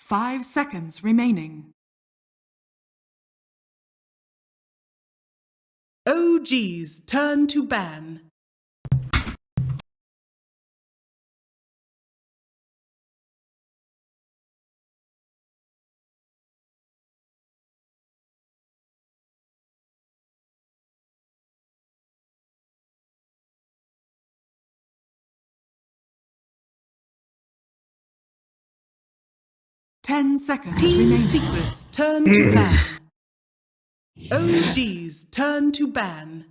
5 seconds remaining. OG's turn to ban. Ten seconds remaining. Secrets turn to ban. OG's turn to ban.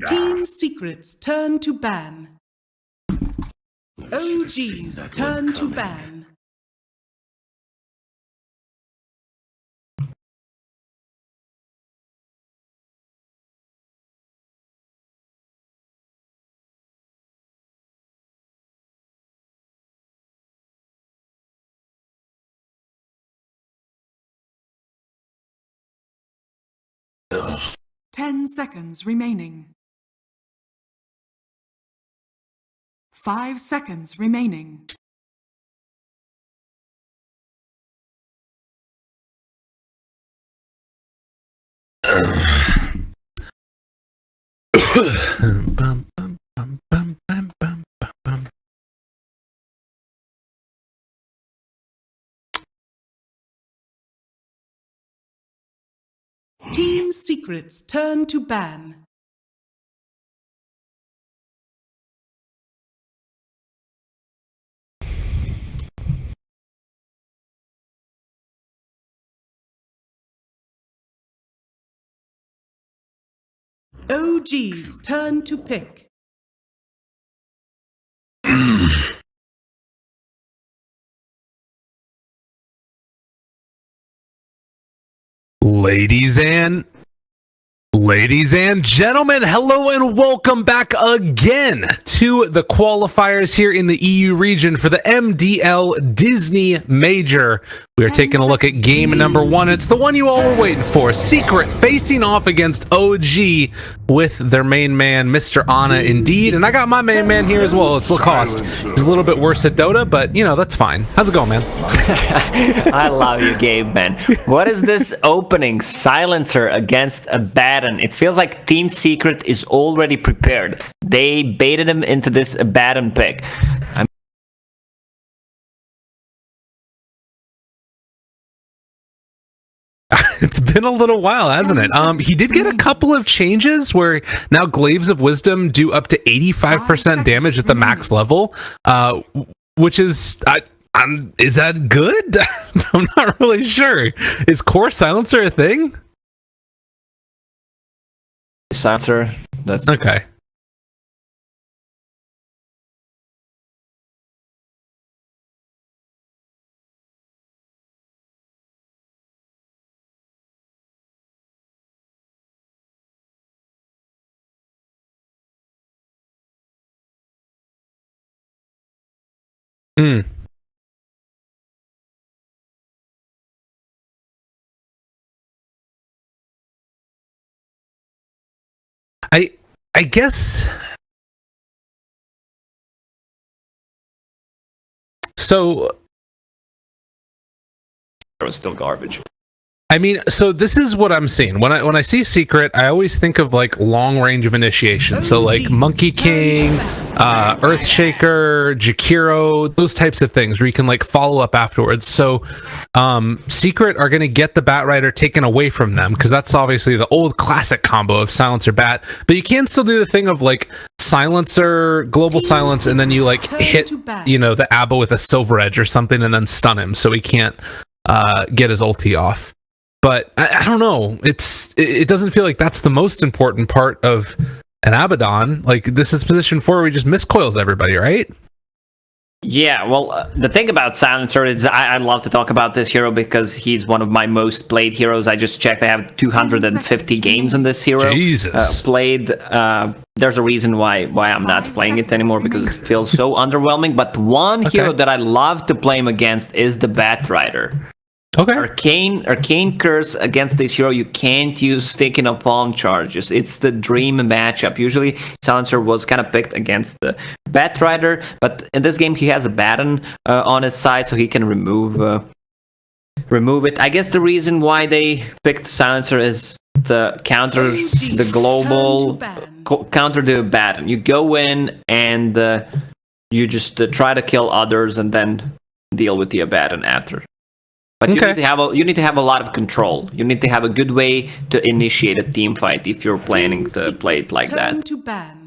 Team Secrets turn to ban. OG's turn to ban. Ugh. 10 seconds remaining. 5 seconds remaining. Bum, bum, bum, bum, bum, bum, bum. Team Secrets turn to ban. OG's turn to pick. Ladies and gentlemen, hello and welcome back again to the qualifiers here in the EU region for the MDL Disney Major. We are taking a look at game number 1. It's the one you all were waiting for. Secret facing off against OG with their main man, Mr. Anna, indeed. And I got my main man here as well. It's Lacoste. He's a little bit worse at Dota, but, you know, that's fine. How's it going, man? I love you, Gabe, man. What is this opening? Silencer against a Baton. It feels like Team Secret is already prepared. They baited him into this Baton pick. It's been a little while, hasn't it? He did get a couple of changes where now Glaives of Wisdom do up to 85% damage at the max level, which is... is that good? I'm not really sure. Is Core Silencer a thing? Silencer, that's... Okay. I guess so. It was still garbage. I mean, so this is what I'm seeing when I see Secret. I always think of like long range of initiation. So like Monkey King, Earthshaker, Jakiro, those types of things where you can like follow up afterwards. So Secret are going to get the Bat Rider taken away from them because that's obviously the old classic combo of Silencer Bat. But you can still do the thing of like Silencer, Global Silence, and then you like hit, you know, the Abba with a Silver Edge or something and then stun him so he can't get his ulti off. But I don't know. It doesn't feel like that's the most important part of an Abaddon. Like, this is position 4 where he just miscoils everybody, right? Yeah, well, the thing about Silencer is I love to talk about this hero because he's one of my most played heroes. I just checked. I have 250 games on this hero. Jesus. Played. There's a reason why I'm not playing it anymore because it feels so underwhelming. But one hero that I love to play him against is the Bat Rider. Okay. Arcane Curse against this hero, you can't use Sticking of Palm charges. It's the dream matchup. Usually, Silencer was kind of picked against the Batrider, but in this game, he has a baton on his side, so he can remove it. I guess the reason why they picked Silencer is to counter the global, counter the baton. You go in and you just try to kill others and then deal with the baton after. But you need to have a lot of control. You need to have a good way to initiate a team fight if you're planning to play it like that.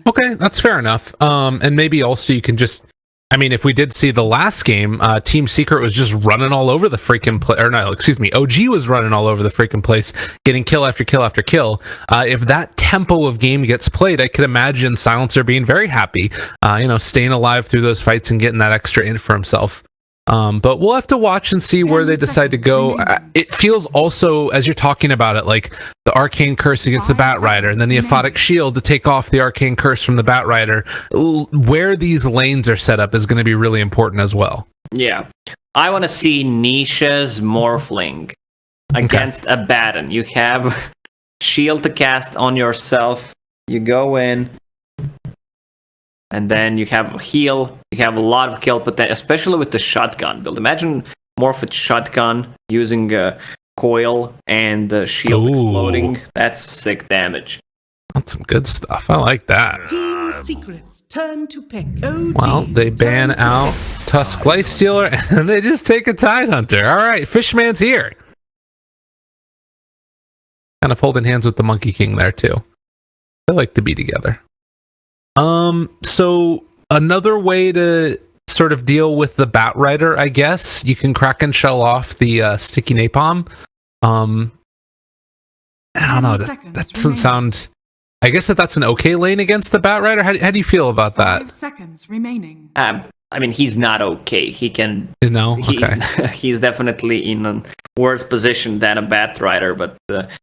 Okay, that's fair enough. And maybe also you can just, I mean, if we did see the last game, Team Secret was just running all over the freaking place, or no, excuse me, OG was running all over the freaking place, getting kill after kill after kill. If that tempo of game gets played, I could imagine Silencer being very happy, staying alive through those fights and getting that extra in for himself. But we'll have to watch and see where they decide to go. It feels also, as you're talking about it, like the Arcane Curse against the Batrider, and then the Aphotic Shield to take off the Arcane Curse from the Batrider. Where these lanes are set up is going to be really important as well. Yeah. I want to see Nisha's Morphling against a Baton. You have Shield to cast on yourself. You go in. And then you have heal, you have a lot of kill potential, especially with the shotgun build. Imagine Morphed shotgun using a coil and the shield exploding. That's sick damage. That's some good stuff. I like that. Team Secret's turn to pick. Well, they ban out Tusk Lifestealer and they just take a Tidehunter. All right, Fishman's here. Kind of holding hands with the Monkey King there too. They like to be together. So another way to sort of deal with the Batrider, I guess, you can Kraken Shell off the sticky napalm. I don't know. That doesn't sound. I guess that's an okay lane against the Batrider. How do you feel about that? 5 seconds remaining. I mean, he's not okay. He can. Okay. He's definitely in a worse position than a Batrider. But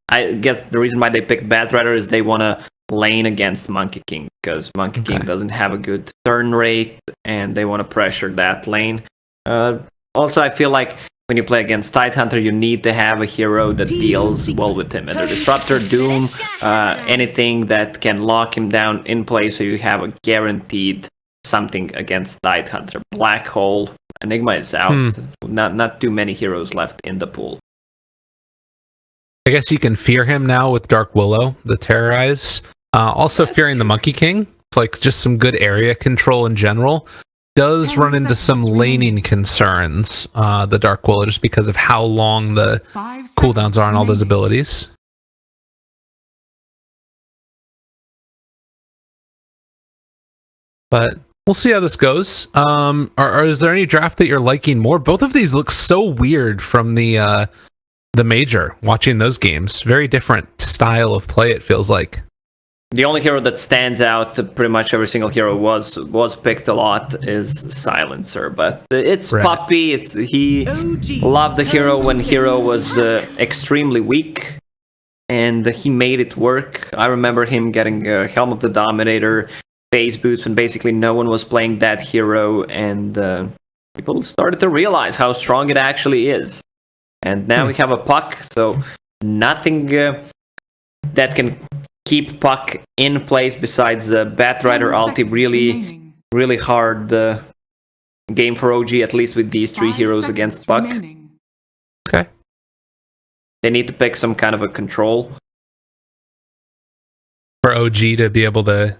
I guess the reason why they picked Batrider is they want to lane against Monkey King, because Monkey King doesn't have a good turn rate and they want to pressure that lane. Also, I feel like when you play against Tidehunter, you need to have a hero that deals well with him. Either Disruptor, Doom, anything that can lock him down in play, so you have a guaranteed something against Tidehunter. Black Hole, Enigma is out. Not too many heroes left in the pool. I guess you can fear him now with Dark Willow, the Terrorize. Also fearing the Monkey King. It's like just some good area control in general. Does run into some laning concerns, the Dark Willow, just because of how long the cooldowns are on all those abilities. But we'll see how this goes. Is there any draft that you're liking more? Both of these look so weird from the major, watching those games. Very different style of play, it feels like. The only hero that stands out, pretty much every single hero was picked a lot, is Silencer. But it's right. Puppy. He loved the hero when hero was extremely weak, and he made it work. I remember him getting Helm of the Dominator, Phase Boots, when basically no one was playing that hero, and people started to realize how strong it actually is. And now we have a Puck, so nothing that can keep Puck in place besides the Batrider ulti. Really hard game for OG, at least with these 3 heroes against Puck. Okay. They need to pick some kind of a control. For OG to be able to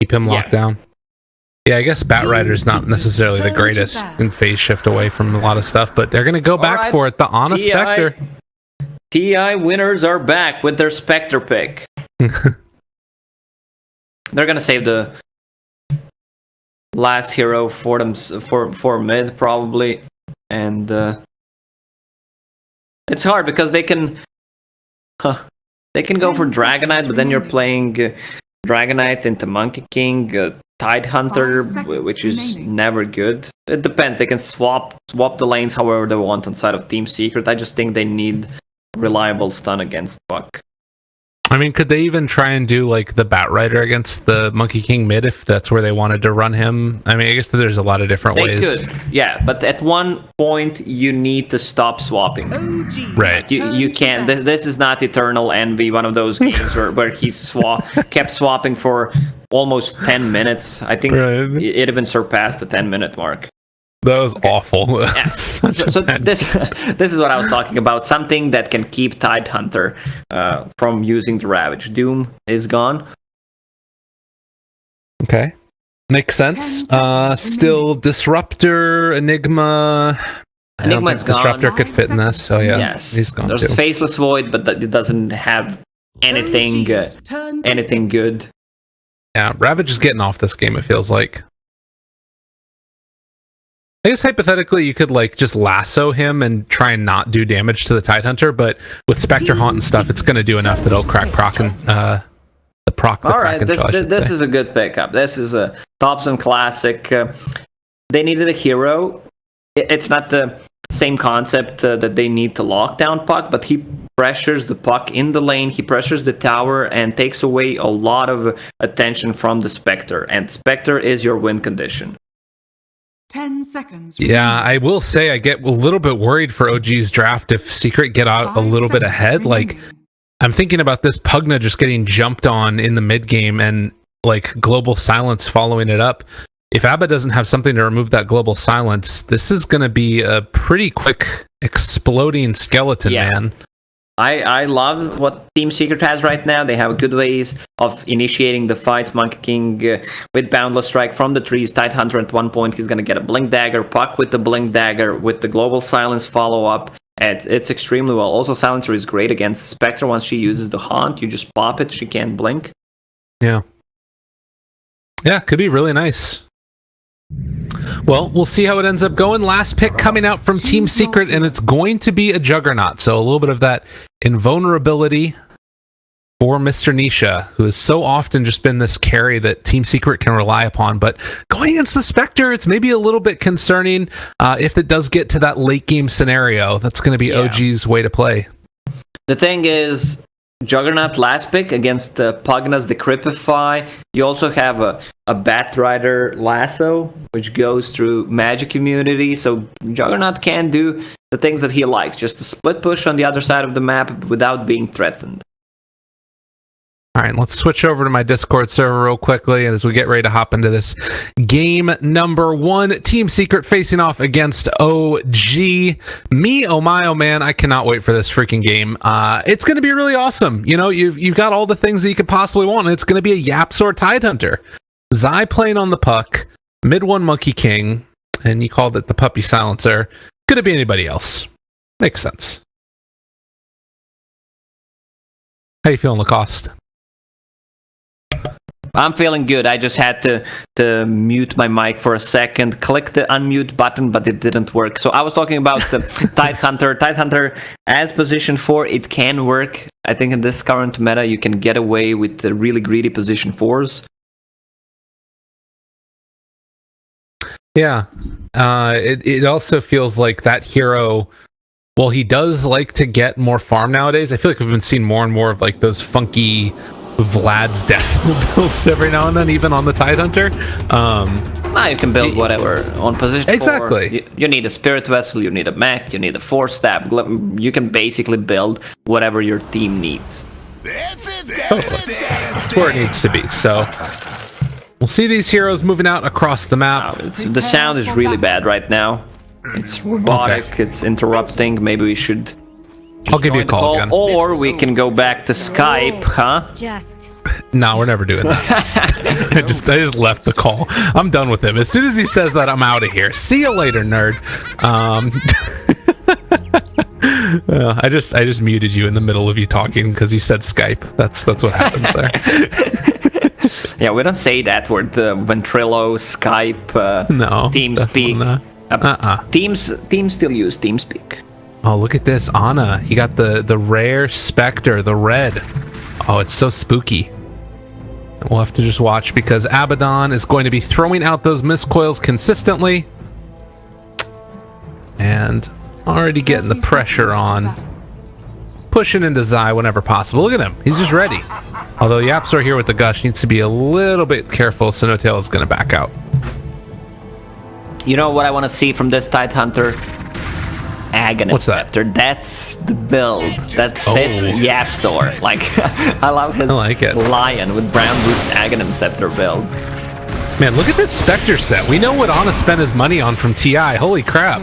keep him locked down. Yeah, I guess Batrider's not necessarily the greatest in phase shift away from a lot of stuff, but they're going to go back for it. The Ana Spectre. TI winners are back with their Spectre pick. They're going to save the last hero for them for mid, probably. And it's hard because they can go for Dragonite, but then you're playing Dragonite into Monkey King, Tidehunter, which is never good. It depends. They can swap the lanes however they want on side of Team Secret. I just think they need reliable stun against Puck. I mean, could they even try and do like the Batrider against the Monkey King mid if that's where they wanted to run him? I mean, I guess there's a lot of different ways. They could, yeah, but at one point you need to stop swapping. Right. You can't. This is not Eternal Envy, one of those games where he kept swapping for almost 10 minutes. I think it even surpassed the 10-minute mark. That was awful. Yeah. So this is what I was talking about. Something that can keep Tidehunter from using the Ravage. Doom is gone. Okay. Makes sense. Still Disruptor, Enigma. Enigma's gone. Disruptor could fit in this. So yeah, Yes. he's gone There's too. Faceless Void, but it doesn't have anything good. Yeah, Ravage is getting off this game, it feels like. I guess hypothetically you could like just lasso him and try and not do damage to the Tidehunter, but with Spectre Haunt and stuff, it's going to do enough that it'll crack proc and the proc. All right, this is a good pickup. This is a Thompson classic. They needed a hero. It's not the same concept that they need to lock down puck, but he pressures the puck in the lane, he pressures the tower, and takes away a lot of attention from the Spectre. And Spectre is your win condition. 10 seconds. Yeah, I will say I get a little bit worried for OG's draft if Secret get out a little bit ahead. Like, I'm thinking about this Pugna just getting jumped on in the mid game and like Global Silence following it up. If Abba doesn't have something to remove that Global Silence, this is going to be a pretty quick exploding skeleton, man. I love what Team Secret has right now. They have good ways of initiating the fights. Monkey King with Boundless Strike from the trees. Tidehunter at one point, he's going to get a Blink Dagger. Puck with the Blink Dagger with the Global Silence follow-up. It's extremely well. Also, Silencer is great against Spectre. Once she uses the Haunt, you just pop it. She can't blink. Yeah. Yeah, could be really nice. Well, we'll see how it ends up going. Last pick coming out from Team Secret, and it's going to be a Juggernaut. So a little bit of that invulnerability for Mr. Nisha, who has so often just been this carry that Team Secret can rely upon. But going against the Spectre, it's maybe a little bit concerning if it does get to that late game scenario. That's going to be OG's way to play. The thing is, Juggernaut last pick against Pugna's Decrypify. You also have a Batrider Lasso, which goes through Magic Immunity. So Juggernaut can do the things that he likes, just a split push on the other side of the map without being threatened. All right, let's switch over to my Discord server real quickly as we get ready to hop into this game number 1. Team Secret facing off against OG. Me, oh my, oh man, I cannot wait for this freaking game. It's going to be really awesome. You know, you've got all the things that you could possibly want, and it's going to be a Yapsor Tidehunter. Zai playing on the puck, mid 1 Monkey King, and you called it the Puppy Silencer. Could it be anybody else? Makes sense. How you feeling, Lacoste? I'm feeling good. I just had to mute my mic for a second, click the unmute button, but it didn't work. So I was talking about the Tidehunter. Tidehunter as position 4, it can work. I think in this current meta, you can get away with the really greedy position 4s. Yeah. It also feels like that hero, well, he does like to get more farm nowadays. I feel like we've been seeing more and more of like those funky Vlad's Decimal builds every now and then, even on the Tidehunter. You can build whatever on position 4. Exactly. You need a Spirit Vessel, you need a mech, you need a Force Staff. You can basically build whatever your team needs. That's where it needs to be. So we'll see these heroes moving out across the map. The sound is really bad right now. It's robotic, It's interrupting. Maybe we should... I'll give you a call again. Or we can go back to Skype, huh? No, we're never doing that. I just left the call. I'm done with him. As soon as he says that, I'm out of here. See you later, nerd. I just muted you in the middle of you talking because you said Skype. That's what happens there. Yeah, we don't say that word. Ventrilo, Skype, no, TeamSpeak. Teams still use TeamSpeak. Oh, look at this, Ana. He got the rare Spectre, the red. Oh, it's so spooky. We'll have to just watch because Abaddon is going to be throwing out those miscoils consistently. And already getting the pressure on. pushing into Zai whenever possible. Look at him. He's just ready. Although Yapzor here with the Gush needs to be a little bit careful. So No-Tail is going to back out. You know what I want to see from this Tidehunter? Aghanim What's that? Scepter. That's the build that fits Yapzor. Like, I love his lion with brown boots Aghanim Scepter build. Man, look at this Spectre set. We know what Ana spent his money on from TI. Holy crap.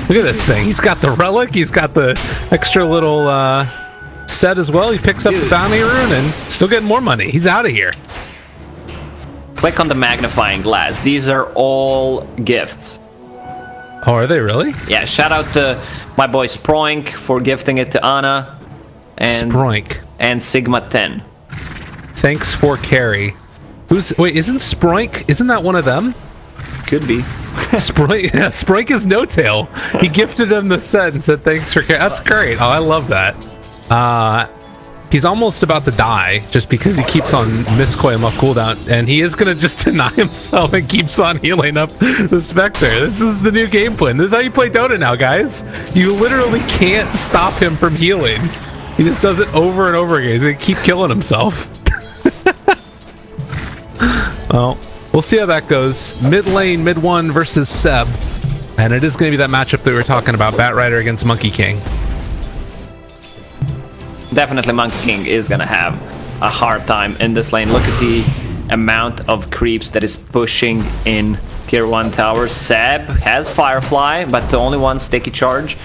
Look at this thing. He's got the relic. He's got the extra little set as well. He picks up the bounty rune and still getting more money. He's out of here. Click on the magnifying glass. These are all gifts. Oh, are they really? Yeah, shout out to my boy Sproink for gifting it to Ana. And Sproink. And Sigma 10. Thanks for carry. Wait, isn't Sproink, isn't that one of them? Could be. Sproink, yeah, Sproink is No-Tail. He gifted him the set and said thanks for carry. That's great. Oh, I love that. He's almost about to die just because he keeps on miscoiling off cooldown, and he is going to just deny himself and keeps on healing up the Spectre. This is the new game plan. This is how you play Dota now, guys. You literally can't stop him from healing. He just does it over and over again. He's going to keep killing himself. Well, we'll see how that goes. Mid lane, mid one versus Seb. And it is going to be that matchup that we were talking about, Batrider against Monkey King. Definitely Monkey King is going to have a hard time in this lane. Look at the amount of creeps that is pushing in tier 1 towers. Seb has Firefly, but the only one sticky charge.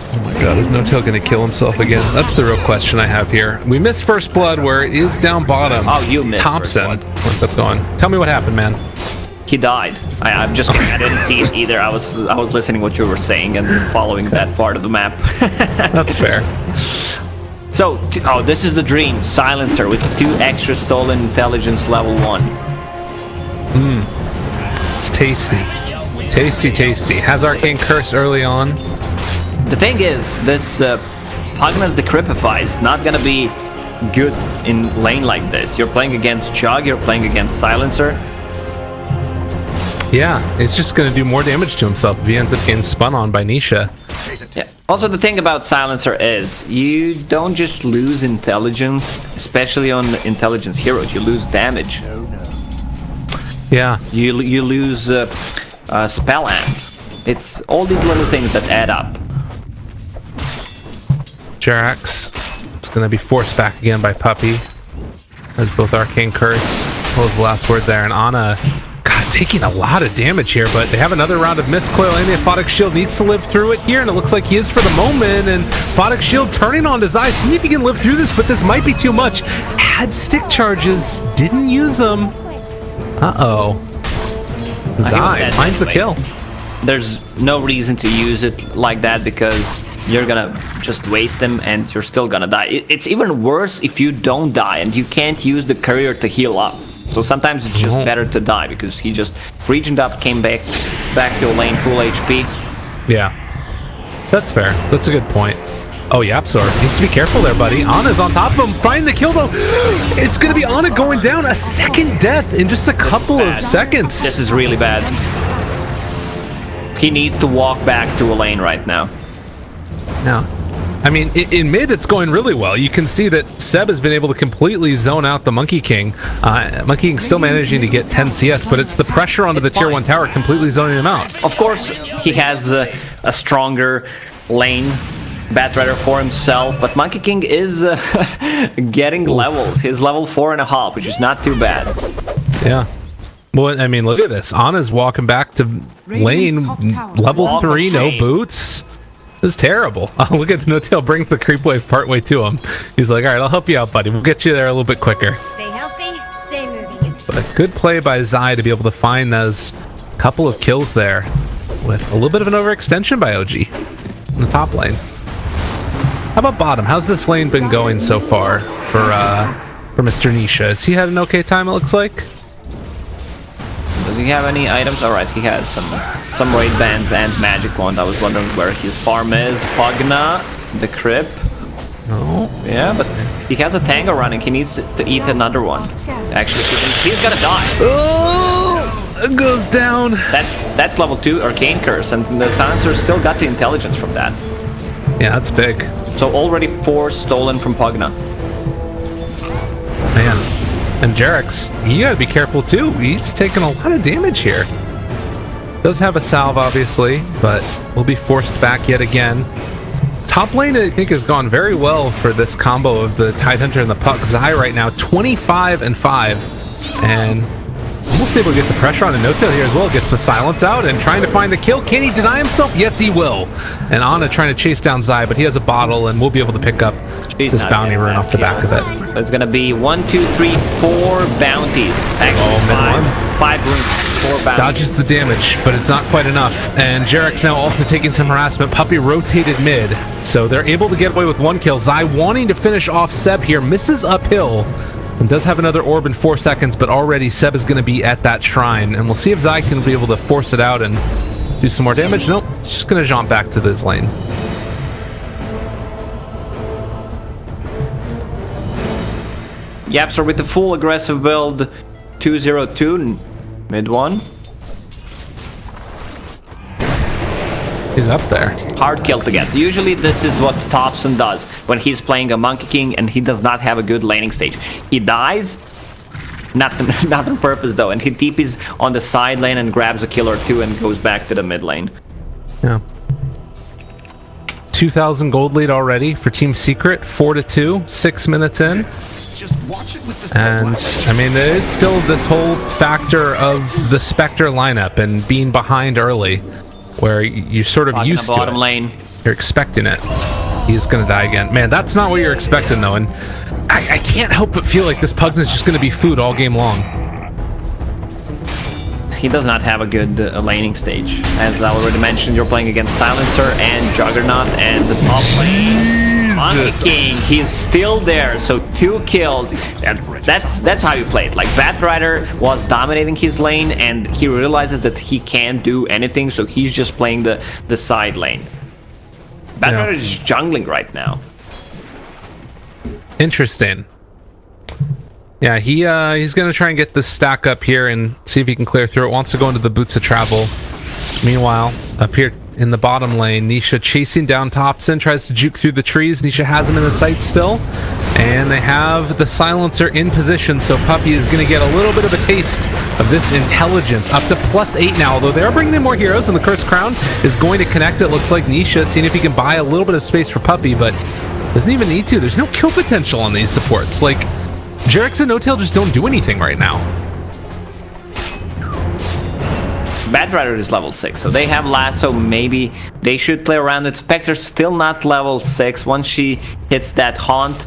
Oh my god, is No-Tail going to kill himself again? That's the real question I have here. We missed First Blood where it is down bottom. Oh, you missed Thompson. What's up going? Tell me what happened, man. He died. I'm just kidding. I didn't see it either. I was listening what you were saying and following that part of the map. That's fair. So, this is the dream. Silencer with 2 extra stolen intelligence level 1. It's tasty. Tasty, tasty. Has Arcane Curse early on. The thing is, this Pugna's Decrypify is not gonna be good in lane like this. You're playing against Chug, you're playing against Silencer. Yeah, it's just going to do more damage to himself if he ends up getting spun on by Nisha. Yeah. Also, the thing about Silencer is you don't just lose intelligence, especially on intelligence heroes. You lose damage. Yeah. You lose spell amp. It's all these little things that add up. Jerax. It's going to be forced back again by Puppy. There's both Arcane Curse. What was the last word there? And Ana... God, taking a lot of damage here, but they have another round of Mistcoil, and the Aphotic Shield needs to live through it here, and it looks like he is for the moment, and Aphotic Shield turning on to Zai. See if he can live through this, but this might be too much. Had stick charges, didn't use them. Uh-oh. Zai finds the kill. There's no reason to use it like that because you're gonna just waste them and you're still gonna die. It's even worse if you don't die and you can't use the courier to heal up. So sometimes it's just better to die because he just regioned up, came back to a lane full HP. Yeah, that's fair. That's a good point. Oh, Yapzor needs to be careful there, buddy. Ana's on top of him. Find the kill, though. It's going to be Ana going down. A second death in just a couple of seconds. This is really bad. He needs to walk back to a lane right now. No. I mean, in mid, it's going really well. You can see that Seb has been able to completely zone out the Monkey King. Monkey King still managing to get 10 CS, but it's the pressure onto the tier 1 tower completely zoning him out. Of course, he has a stronger lane Batrider for himself, but Monkey King is getting levels. He's level 4.5, which is not too bad. Yeah. Well, I mean, look at this. Ana's walking back to lane, level 3, no boots. This is terrible. Oh, look at No-Tail brings the creep wave partway to him. He's like, all right, I'll help you out, buddy. We'll get you there a little bit quicker. Stay healthy, stay moving. But good play by Zai to be able to find those couple of kills there with a little bit of an overextension by OG in the top lane. How about bottom? How's this lane been going so far for Mr. Nisha? Has he had an okay time, it looks like? Does he have any items? Alright, he has some raid bands and magic wand. I was wondering where his farm is. Pugna, the crypt. No. Yeah, but he has a Tango running. He needs to eat another one. Actually, he's gonna die. Oh! It goes down. That's level 2 Arcane Curse, and the Silencer still got the intelligence from that. Yeah, that's big. So already 4 stolen from Pugna. Man. And Jarek's, you gotta be careful too. He's taking a lot of damage here. Does have a salve, obviously, but will be forced back yet again. Top lane, I think, has gone very well for this combo of the Tidehunter and the Puck. Zai right now, 25 and 5. And almost able to get the pressure on a No-Tail here as well. Gets the silence out and trying to find the kill. Can he deny himself? Yes, he will. And Ana trying to chase down Zai, but he has a bottle and we'll be able to pick up this bounty rune off the back of it. So it's gonna be 1, 2, 3, 4 bounties. Actually, 5 runes, 4 bounties. Dodges the damage, but it's not quite enough. And Jarek's now also taking some harassment. Puppy rotated mid, so they're able to get away with 1 kill. Zai wanting to finish off Seb here, misses uphill. And does have another orb in 4 seconds, but already Seb is going to be at that shrine. And we'll see if Zai can be able to force it out and do some more damage. Nope, he's just going to jump back to this lane. Yep, so with the full aggressive build, 202, mid 1. He's up there. Hard kill to get. Usually this is what Thompson does when he's playing a Monkey King and he does not have a good laning stage. He dies, not on purpose though, and he TPs on the side lane and grabs a kill or 2 and goes back to the mid lane. Yeah. 2,000 gold lead already for Team Secret, 4-2, 6 minutes in. And I mean, there's still this whole factor of the Spectre lineup and being behind early, where you're sort of used to bottom it. Lane. You're expecting it. He's gonna die again. Man, that's not what you're expecting though, and I can't help but feel like this Pugna's just gonna be food all game long. He does not have a good laning stage. As I already mentioned, you're playing against Silencer and Juggernaut and the top lane. Monkey King, he's still there, so 2 kills. That's how you play it. Like, Batrider was dominating his lane and he realizes that he can't do anything, so he's just playing the side lane. Batrider is jungling right now. Interesting. Yeah, he's gonna try and get this stack up here and see if he can clear through it. Wants to go into the Boots of Travel. Meanwhile, up here in the bottom lane, Nisha chasing down Thompson, tries to juke through the trees. Nisha has him in the sight still, and they have the silencer in position, so Puppy is going to get a little bit of a taste of this intelligence, up to +8 now, although they are bringing in more heroes, and the Cursed Crown is going to connect. It looks like Nisha seeing if he can buy a little bit of space for Puppy, but doesn't even need to. There's no kill potential on these supports. Like, Jarex and No-Tail just don't do anything right now. Batrider is level 6, so they have Lasso. Maybe they should play around it. Spectre's still not level 6. Once she hits that haunt,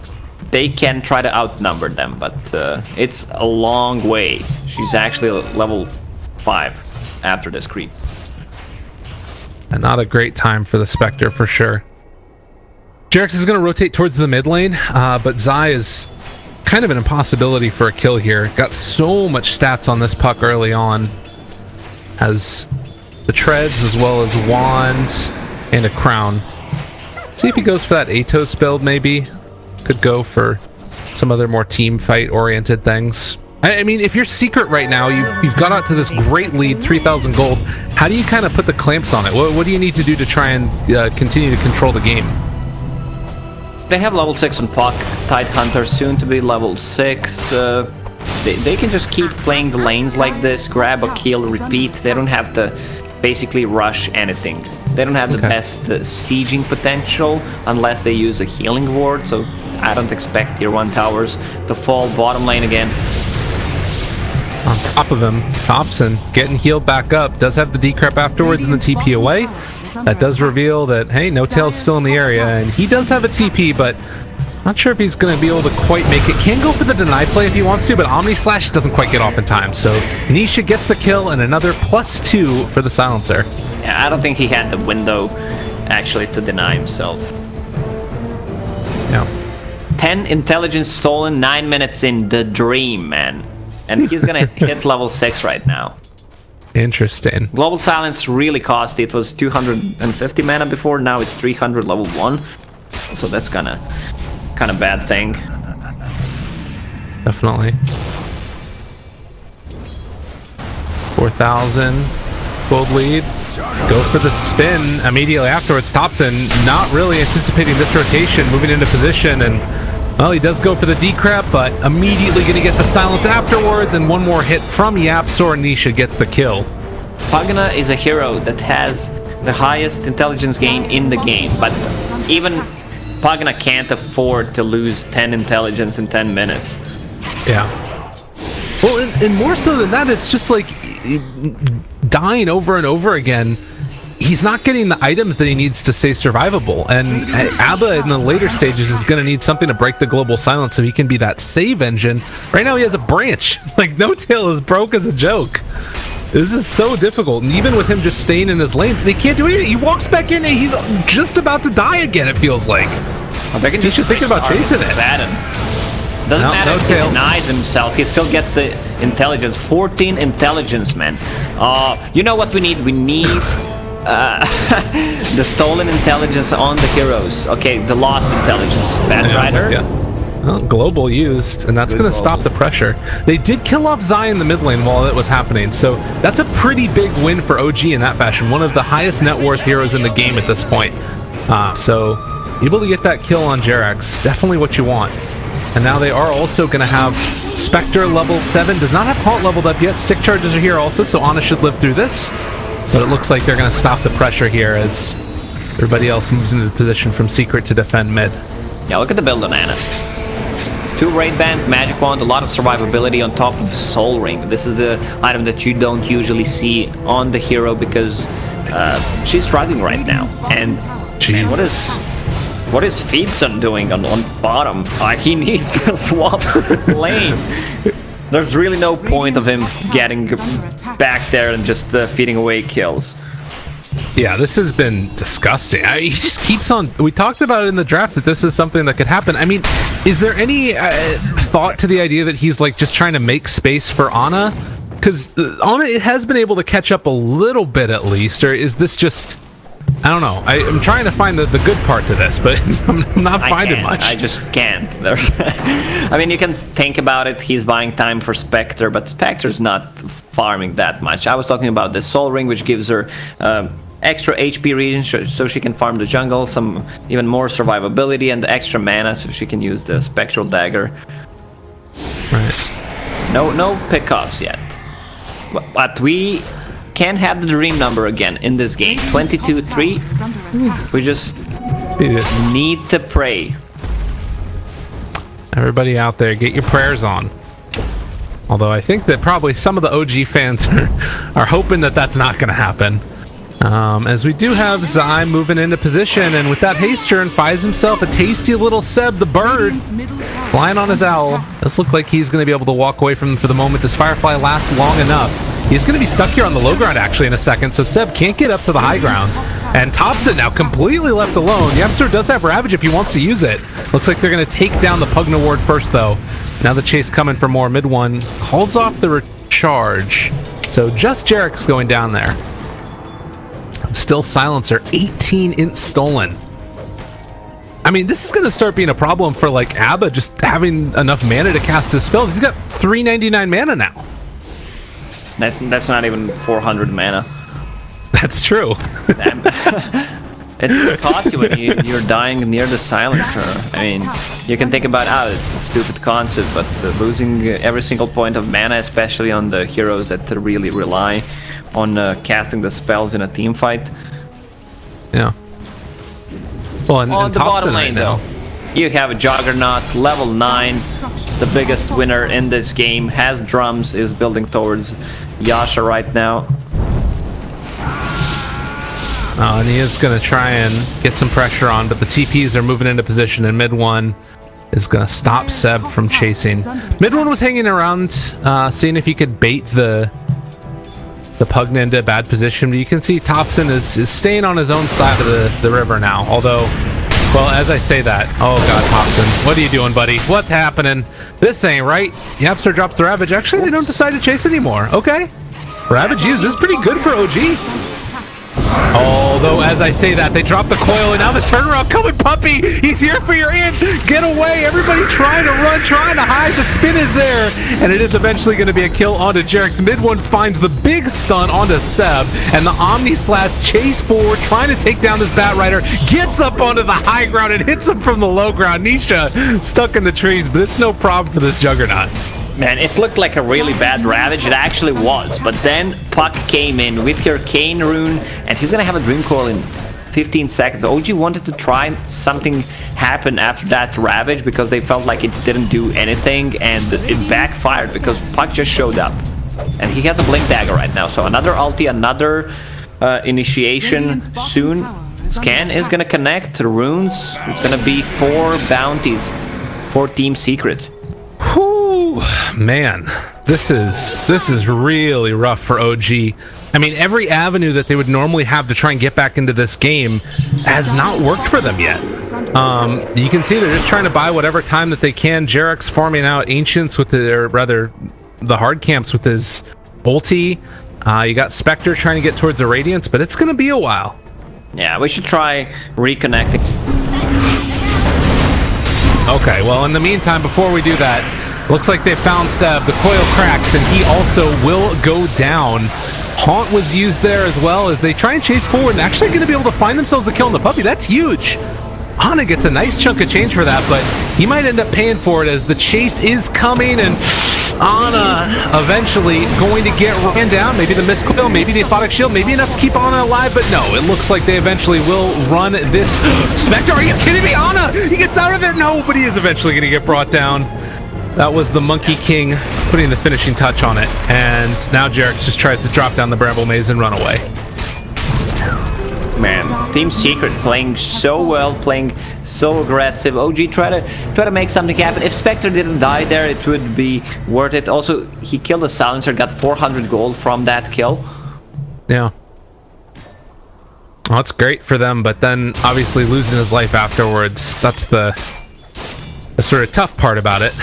they can try to outnumber them, but it's a long way. She's actually level 5 after this creep. And not a great time for the Spectre for sure. Jarex is going to rotate towards the mid lane, but Zai is kind of an impossibility for a kill here. Got so much stats on this puck early on. Has the treads as well as wand and a crown. See if he goes for that Atos build maybe. Could go for some other more team fight oriented things. I mean, if you're Secret right now, you've got out to this great lead, 3,000 gold. How do you kind of put the clamps on it? What do you need to do to try and continue to control the game? They have level 6 on Puck. Tidehunter soon to be level 6. They can just keep playing the lanes like this, grab a kill, repeat. They don't have to basically rush anything. They don't have the best sieging potential unless they use a healing ward, so I don't expect tier 1 towers to fall. Bottom lane again. On top of him, Thompson getting healed back up. Does have the decrep afterwards and the TP away. That does reveal that, hey, No-Tail's still in the area, and he does have a TP, but not sure if he's going to be able to quite make it. Can go for the deny play if he wants to, but Omni Slash doesn't quite get off in time. So Nisha gets the kill and another +2 for the silencer. Yeah, I don't think he had the window actually to deny himself. Yeah. 10 intelligence stolen, 9 minutes in. The dream, man. And he's going to hit level 6 right now. Interesting. Global Silence really costly. It was 250 mana before, now it's 300 level 1. So that's kind of bad thing. Definitely. 4,000 gold lead. go for the spin immediately afterwards. Thompson not really anticipating this rotation, moving into position, and well, he does go for the decrep, but immediately going to get the silence afterwards, and one more hit from Yapsor. Nisha gets the kill. Pagana is a hero that has the highest intelligence gain in the game, but even Pagana can't afford to lose 10 intelligence in 10 minutes. Yeah. Well, and more so than that, it's just like dying over and over again. He's not getting the items that he needs to stay survivable, and Abba in the later stages is going to need something to break the global silence so he can be that save engine. Right now he has a branch. Like, No Tail is broke as a joke. This is so difficult, and even with him just staying in his lane, they can't do anything. He walks back in and he's just about to die again, it feels like. He should think about chasing it. Doesn't matter if he Tail. denies himself, he still gets the intelligence. 14 intelligence, man. You know what we need? We need the stolen intelligence on the heroes. Okay, the lost intelligence. Batrider. Yeah. Well, global used, and that's going to stop the pressure. They did kill off Zai in the mid lane while it was happening, so that's a pretty big win for OG in that fashion. One of the highest net worth heroes in the game at this point. So able to get that kill on Jerax, definitely what you want. And now they are also going to have Spectre level 7. Does not have Haunt leveled up yet. Stick charges are here also, so Ana should live through this. But it looks like they're going to stop the pressure here as everybody else moves into the position from Secret to defend mid. Yeah, look at the build on Ana. 2 raid bands, magic wand, a lot of survivability on top of Soul Ring. This is the item that you don't usually see on the hero because she's struggling right now. And man, what is Feedson doing on bottom? He needs to swap lane. There's really no point of him getting back there and just feeding away kills. Yeah, this has been disgusting. He just keeps on. We talked about it in the draft that this is something that could happen. I mean, is there any thought to the idea that he's like just trying to make space for Ana? Because Ana has been able to catch up a little bit at least, or is this just? I don't know. I'm trying to find the good part to this, but I'm not finding much. I just can't. I mean, you can think about it. He's buying time for Spectre, but Spectre's not farming that much. I was talking about the Soul Ring, which gives her extra HP regen so she can farm the jungle, some even more survivability, and the extra mana so she can use the Spectral Dagger. Right. No pickups yet. But we can have the dream number again in this game. 22-3. We just need to pray. Everybody out there, get your prayers on. Although I think that probably some of the OG fans are hoping that that's not going to happen. As we do have Zai moving into position, and with that haste turn, finds himself a tasty little Seb the bird flying on his owl. Does look like he's going to be able to walk away from him for the moment. Does Firefly last long enough? He's going to be stuck here on the low ground actually in a second, so Seb can't get up to the high ground. And Thompson now completely left alone. Yapsor does have Ravage if he wants to use it. Looks like they're going to take down the Pugna ward first though. Now the chase coming for more. Mid one calls off the recharge. So just Jerax going down there. Still Silencer, 18 int stolen. I mean, this is going to start being a problem for like Abba just having enough mana to cast his spells. He's got 399 mana now. That's not even 400 mana. That's true. It costs you when you're dying near the Silencer. I mean, you can think about, it's a stupid concept, but losing every single point of mana, especially on the heroes that really rely on casting the spells in a team fight. Yeah. Well, and, on the bottom lane, though, you have a Juggernaut, level 9, the biggest winner in this game, has drums, is building towards Yasha right now. And he is going to try and get some pressure on, but the TPs are moving into position, and mid one is going to stop Seb from chasing. Mid one was hanging around, seeing if he could bait the Pugna into a bad position, but you can see Thompson is staying on his own side of the river now, although, well, as I say that, oh god, Thompson, what are you doing, buddy? What's happening? This ain't right. Yapsor drops the Ravage. Actually, they don't decide to chase anymore. Okay. Ravage used. This is pretty good for OG. Although, as I say that, they drop the coil, and now the turnaround coming, Puppy! He's here for your in! Get away! Everybody trying to run, trying to hide. The spin is there, and it is eventually going to be a kill onto Jarek's. Mid one finds the big stun onto Seb, and the Omni Slash chase forward, trying to take down this Batrider. Gets up onto the high ground and hits him from the low ground. Nisha stuck in the trees, but it's no problem for this Juggernaut. Man, it looked like a really bad Ravage. It actually was. But then Puck came in with your Cane Rune, and he's going to have a Dream Coil in 15 seconds. OG wanted to try something happen after that Ravage because they felt like it didn't do anything, and it backfired because Puck just showed up. And he has a Blink Dagger right now. So another ulti, another initiation soon. Scan is going to connect to runes. It's going to be 4 bounties for Team Secret. Whew, man, this is really rough for OG. I mean, every avenue that they would normally have to try and get back into this game has not worked for them yet. You can see they're just trying to buy whatever time that they can. Jarek's farming out Ancients with the hard camps with his ulti. You got Spectre trying to get towards the Radiance, but it's going to be a while. Yeah, we should try reconnecting. Okay, well, in the meantime, before we do that, looks like they found Seb. The coil cracks, and he also will go down. Haunt was used there as well as they try and chase forward and actually going to be able to find themselves the kill on the Puppy. That's huge. Ana gets a nice chunk of change for that, but he might end up paying for it as the chase is coming, and Ana eventually going to get ran down. Maybe the missed coil, maybe the Aphotic Shield, maybe enough to keep Ana alive, but no, it looks like they eventually will run this. Spectre, are you kidding me? Ana, he gets out of there. No, but he is eventually going to get brought down. That was the Monkey King putting the finishing touch on it, and now Jarek just tries to drop down the Bramble Maze and run away. Man, Team Secret playing so well, playing so aggressive. OG try to make something happen. If Spectre didn't die there, it would be worth it. Also, he killed the Silencer, got 400 gold from that kill. Yeah. Well, that's great for them, but then obviously losing his life afterwards, that's the sort of tough part about it.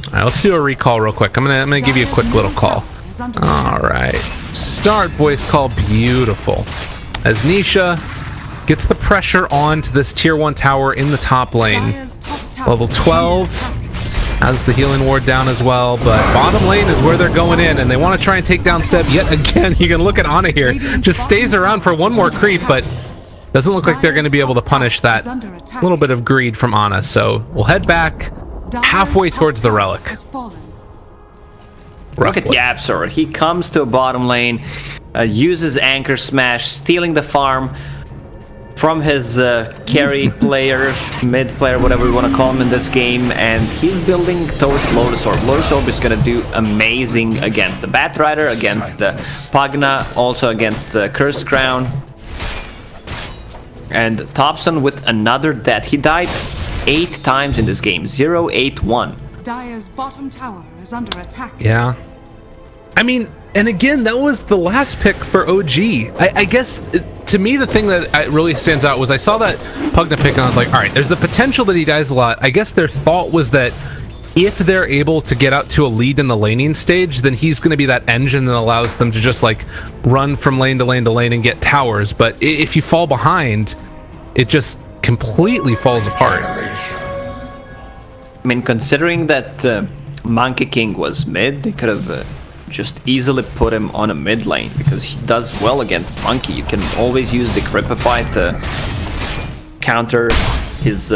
All right, let's do a recall real quick. I'm gonna give you a quick little call. All right, start voice call. Beautiful. As Nisha gets the pressure onto this tier 1 tower in the top lane. Level 12 has the healing ward down as well, but bottom lane is where they're going in, and they want to try and take down Seb yet again. You can look at Ana here, just stays around for one more creep, but doesn't look like they're going to be able to punish that little bit of greed from Ana. So we'll head back halfway towards the relic. Look at Yapsor. He comes to a bottom lane, uses Anchor Smash, stealing the farm from his carry player, mid player, whatever we want to call him in this game, and he's building towards Lotus Orb. Lotus Orb is going to do amazing against the Batrider, against the Pugna, also against the Cursed Crown. And Thompson with another death. He died 8 times in this game. 0-8-1. Dire's bottom tower is under attack. Yeah. I mean, and again, that was the last pick for OG. I guess, to me, the thing that really stands out was I saw that Pugna pick and I was like, all right, there's the potential that he dies a lot. I guess their thought was that if they're able to get out to a lead in the laning stage, then he's going to be that engine that allows them to just like run from lane to lane to lane and get towers. But if you fall behind, it just completely falls apart. I mean, considering that Monkey King was mid, they could have just easily put him on a mid lane because he does well against Monkey. You can always use the Cripify to counter his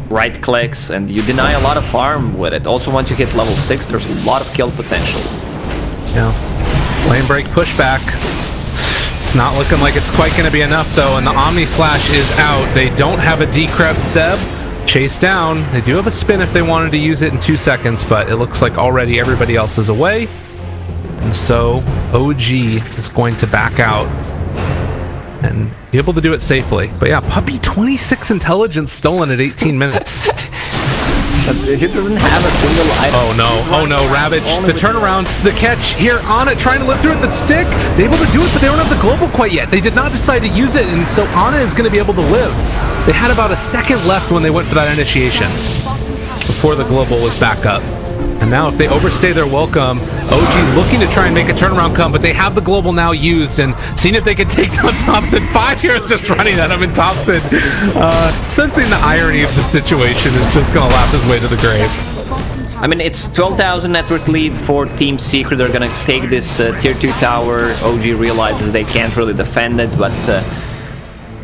right clicks, and you deny a lot of farm with it. Also, once you hit level 6, there's a lot of kill potential. Yeah. Lane break pushback. It's not looking like it's quite going to be enough, though, and the Omni Slash is out. They don't have a decrep Seb. Chase down. They do have a spin if they wanted to use it in 2 seconds, but it looks like already everybody else is away. And so OG is going to back out and be able to do it safely. But yeah, Puppy 26 intelligence stolen at 18 minutes. He doesn't have a single item. Oh no, Ravage. The turnarounds, the catch here on it, trying to live through it. The stick, they're able to do it, but they don't have the global quite yet. They did not decide to use it, and so Ana is going to be able to live. They had about a second left when they went for that initiation before the global was back up. And now if they overstay their welcome, OG looking to try and make a turnaround come, but they have the global now used and seeing if they can take down Thompson. 5 years just running at him, and Thompson, sensing the irony of the situation, is just going to laugh his way to the grave. I mean, it's 12,000 network lead for Team Secret. They're gonna take this tier 2 tower. OG realizes they can't really defend it, but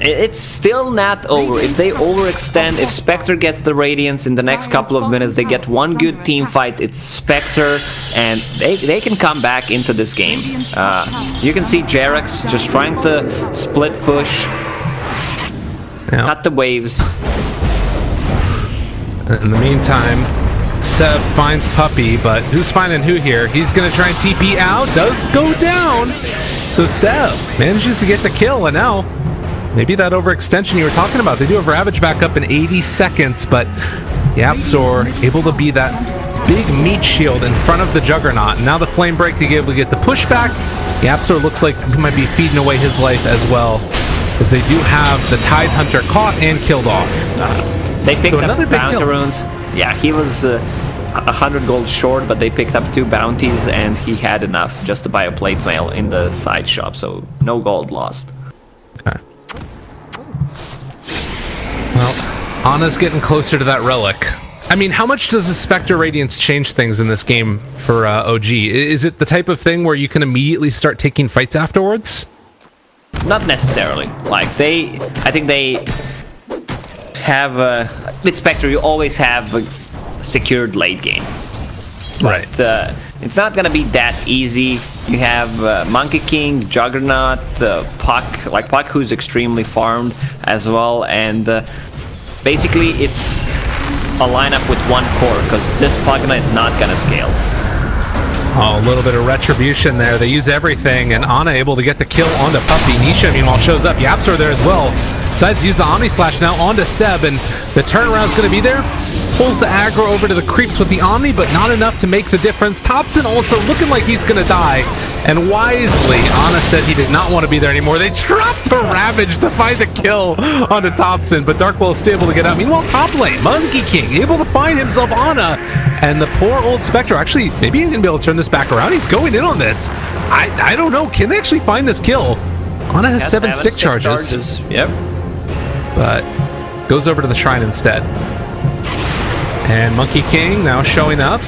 it's still not over. If they overextend, if Spectre gets the Radiance in the next couple of minutes, they get one good team fight, it's Spectre, and they can come back into this game. You can see Jarex just trying to split push, cut the waves. In the meantime, Seb finds Puppy, but who's finding who here? He's going to try and TP out. Does go down. So Seb manages to get the kill, and now maybe that overextension you were talking about. They do have Ravage back up in 80 seconds, but YapzOr able to be that big meat shield in front of the Juggernaut. And now the Flame Break to be able to get the pushback. YapzOr looks like he might be feeding away his life as well, as they do have the Tide Hunter caught and killed off. They picked up bounty runes. Yeah, he was 100 gold short, but they picked up 2 bounties, and he had enough just to buy a plate mail in the side shop, so no gold lost. Okay. Well, Ana's getting closer to that relic. I mean, how much does the Spectre Radiance change things in this game for OG? Is it the type of thing where you can immediately start taking fights afterwards? Not necessarily. Like, I think they have with Spectre you always have a secured late game, right? It's not gonna be that easy. You have Monkey King, Juggernaut, Puck who's extremely farmed as well, and basically it's a lineup with one core, because this Pugna is not gonna scale. Oh, a little bit of retribution there. They use everything, and Ana able to get the kill onto Puppy. Nisha, meanwhile, shows up. YapzOr there as well. Decides to use the Omni Slash now onto Seb, and the turnaround's going to be there. Pulls the aggro over to the creeps with the Omni, but not enough to make the difference. Thompson also looking like he's going to die, and wisely, Ana said he did not want to be there anymore. They dropped the Ravage to find the kill onto Thompson, but Darkwell is still able to get out. Meanwhile, top lane, Monkey King able to find himself Ana, and the poor old Spectre, actually, maybe he can be able to turn this back around. He's going in on this. I don't know. Can they actually find this kill? Ana has 7 sick charges. Yep. But goes over to the shrine instead. And Monkey King now showing up,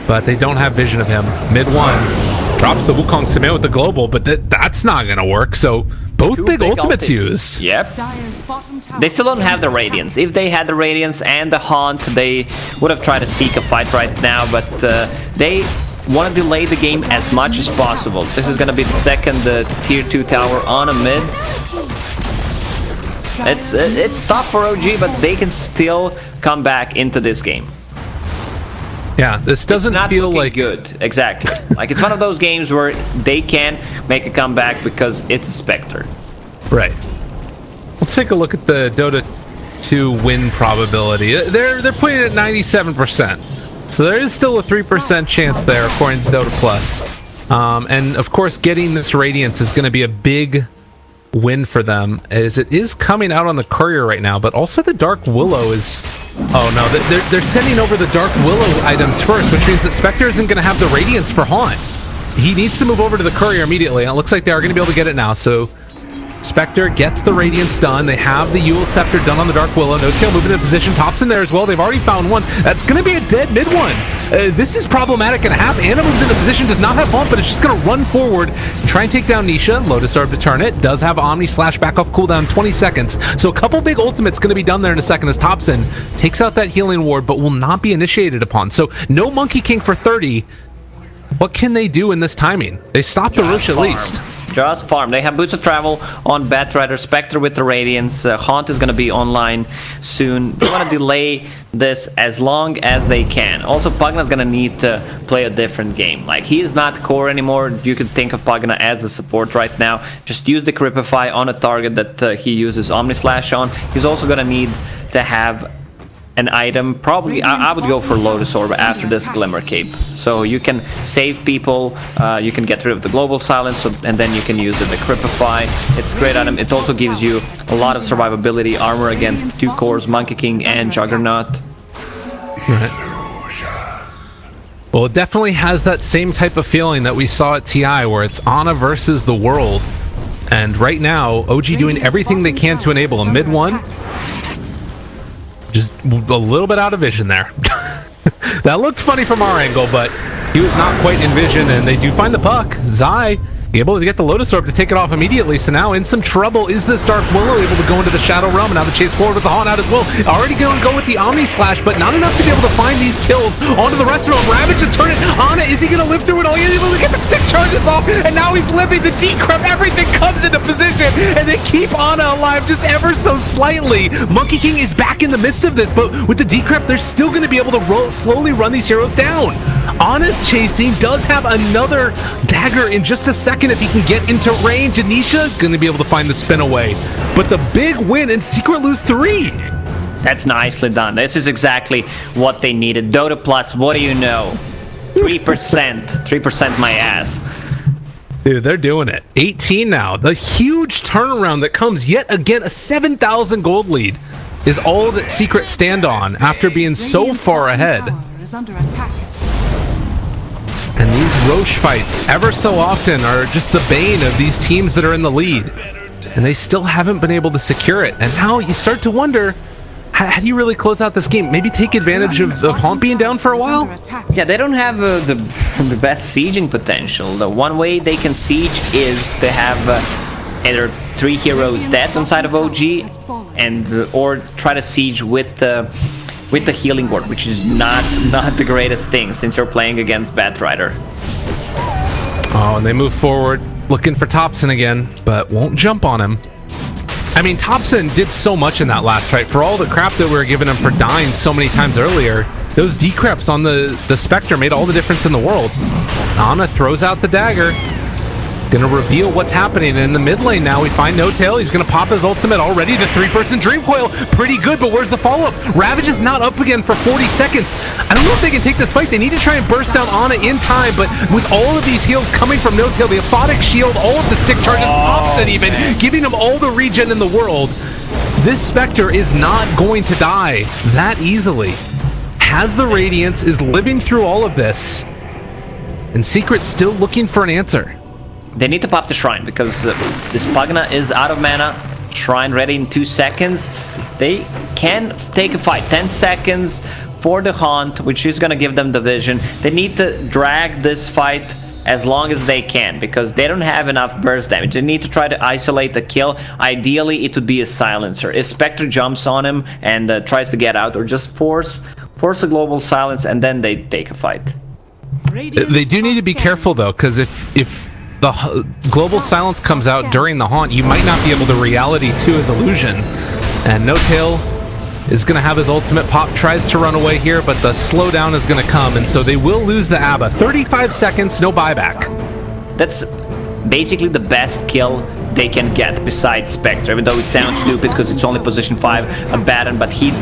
but they don't have vision of him. Mid one drops the Wukong Submit with the global, but that's not gonna work. So both big ultimates used. Yep. They still don't have the Radiance. If they had the Radiance and the Haunt, they would have tried to seek a fight right now, but they want to delay the game as much as possible. This is gonna be the second tier 2 tower on a mid. It's tough for OG, but they can still come back into this game. Yeah, this doesn't feel like good. Exactly. Like, it's one of those games where they can make a comeback because it's a Spectre. Right. Let's take a look at the Dota 2 win probability. They're putting it at 97%. So there is still a 3% chance there, according to Dota Plus. And of course, getting this Radiance is going to be a big win for them, as it is coming out on the courier right now, but also the Dark Willow is... Oh no, they're sending over the Dark Willow items first, which means that Spectre isn't going to have the Radiance for Haunt. He needs to move over to the courier immediately, and it looks like they are going to be able to get it now, so Spectre gets the Radiance done. They have the Eul Scepter done on the Dark Willow. No Tail moving into position. Thompson there as well. They've already found one. That's going to be a dead mid one. This is problematic and a half. Ana moves into position. Does not have bump, but it's just going to run forward. Try and take down Nisha. Lotus Orb to turn it. Does have Omni Slash back off cooldown 20 seconds. So a couple big ultimates going to be done there in a second as Thompson takes out that healing ward, but will not be initiated upon. So no Monkey King for 30. What can they do in this timing? They stop the Rosh at least. Just farm. They have Boots of Travel on Batrider, Spectre with the Radiance. Haunt is going to be online soon. They want to delay this as long as they can. Also, Pugna's going to need to play a different game. Like, he is not core anymore. You could think of Pugna as a support right now. Just use the Cripify on a target that he uses Omni Slash on. He's also going to need to have an item. Probably, I would go for Lotus Orb after this Glimmer Cape. So you can save people, you can get rid of the Global Silence, and then you can use the Cripify. It's a great item. It also gives you a lot of survivability, armor against 2 cores, Monkey King and Juggernaut. Right. Well, it definitely has that same type of feeling that we saw at TI, where it's Ana versus the world. And right now, OG doing everything they can to enable a mid one. Just a little bit out of vision there. That looked funny from our angle, but he was not quite in vision, and they do find the puck. Zai able to get the Lotus Orb to take it off immediately, so now in some trouble is this Dark Willow, able to go into the Shadow Realm, and now the chase forward with the Haunt out as well. Already going to go with the Omni Slash, but not enough to be able to find these kills onto the rest of them. Ravage to turn it on it. Is he going to live through it all? He's able to get the stick charges off, and now he's living. The decrep, everything comes into position, and they keep Ana alive just ever so slightly. Monkey King is back in the midst of this, but with the decrep, they're still going to be able to slowly run these heroes down. Ana's chasing, does have another dagger in just a second if he can get into range. Anisha going to be able to find the spin away, but the big win, and Secret lose 3. That's nicely done. This is exactly what they needed. Dota Plus, what do you know? 3%. 3% my ass. Dude, they're doing it. 18 now. The huge turnaround that comes yet again, a 7,000 gold lead is all that Secret stand on after being so far ahead. Is under attack. And these Roche fights, ever so often, are just the bane of these teams that are in the lead. And they still haven't been able to secure it. And now you start to wonder, how do you really close out this game? Maybe take advantage of Haunt being down for a while? Yeah, they don't have the best sieging potential. The one way they can siege is to have either 3 heroes dead inside of OG, and or try to siege with the healing ward, which is not the greatest thing since you're playing against Batrider. Oh, and they move forward, looking for Thompson again, but won't jump on him. I mean, Thompson did so much in that last fight. For all the crap that we were giving him for dying so many times earlier, those decreps on the Spectre made all the difference in the world. Ana throws out the dagger. Gonna reveal what's happening in the mid lane now. We find No Tail. He's gonna pop his ultimate already. The 3-person Dream Coil, pretty good, but where's the follow-up? Ravage is not up again for 40 seconds. I don't know if they can take this fight. They need to try and burst down Ana in time, but with all of these heals coming from No Tail, the Aphotic Shield, all of the stick charges, Thompson even, giving him all the regen in the world, this Spectre is not going to die that easily. Has the Radiance, is living through all of this, and Secret's still looking for an answer. They need to pop the Shrine because this Pugna is out of mana. Shrine ready in 2 seconds. They can take a fight. 10 seconds for the Haunt, which is going to give them the vision. They need to drag this fight as long as they can because they don't have enough burst damage. They need to try to isolate the kill. Ideally, it would be a silencer. If Spectre jumps on him and tries to get out, or just force a global silence, and then they take a fight. They do need to be careful though, because if the global silence comes out during the Haunt, you might not be able to reality to his illusion. And No Tail is going to have his ultimate pop, tries to run away here, but the slowdown is going to come, and so they will lose the ABBA. 35 seconds, no buyback. That's basically the best kill they can get besides Spectre, even though it sounds stupid because it's only position 5 a Baron, but he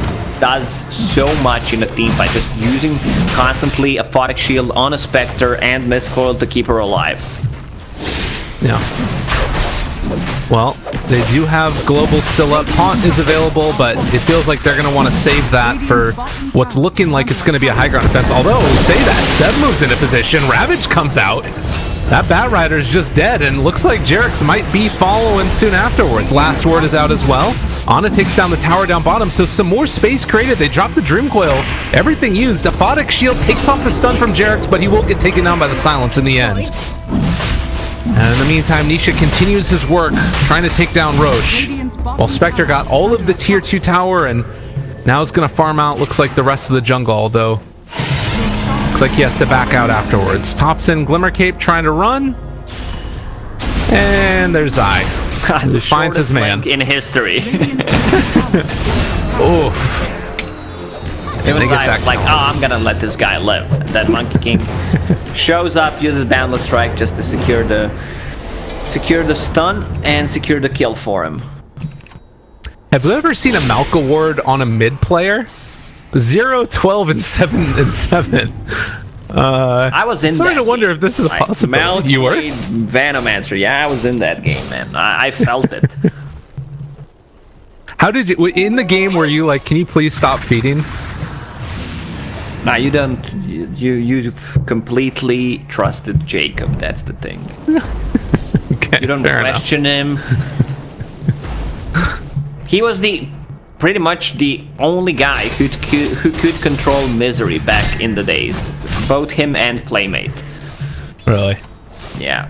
does so much in a team fight, just using constantly a Aphotic Shield on a Spectre and Mistcoil to keep her alive. Yeah. Well, they do have Global still up. Haunt is available, but it feels like they're going to want to save that for what's looking like it's going to be a high ground defense. Although, say that, Seb moves into position. Ravage comes out. That Batrider is just dead, and looks like Jerix might be following soon afterwards. Last Word is out as well. Ana takes down the tower down bottom, so some more space created. They drop the Dream Coil. Everything used. Aphotic Shield takes off the stun from Jerix, but he will get taken down by the silence in the end. And in the meantime, Nisha continues his work, trying to take down Roche. While Spectre got all of the tier 2 tower, and now is going to farm out, looks like the rest of the jungle, although looks like he has to back out afterwards. Thompson, Glimmer Cape trying to run. And there's Zai, who finds his man. In history. Oof. It was like, oh, I'm gonna let this guy live. And then Monkey King shows up, uses Boundless Strike just to secure the stun and secure the kill for him. Have you ever seen a Malka ward on a mid player? 0, 12, and 7 and 7. I was in. Starting to wonder if this is a possibility. You were? Venomancer. Yeah, I was in that game, man. I felt it. How did you in the game? Were you like, can you please stop feeding? Nah, you don't. You completely trusted Jacob. That's the thing. Okay, You don't fair question him. He was pretty much the only guy who could control Misery back in the days. Both him and Playmate. enough. Really Yeah.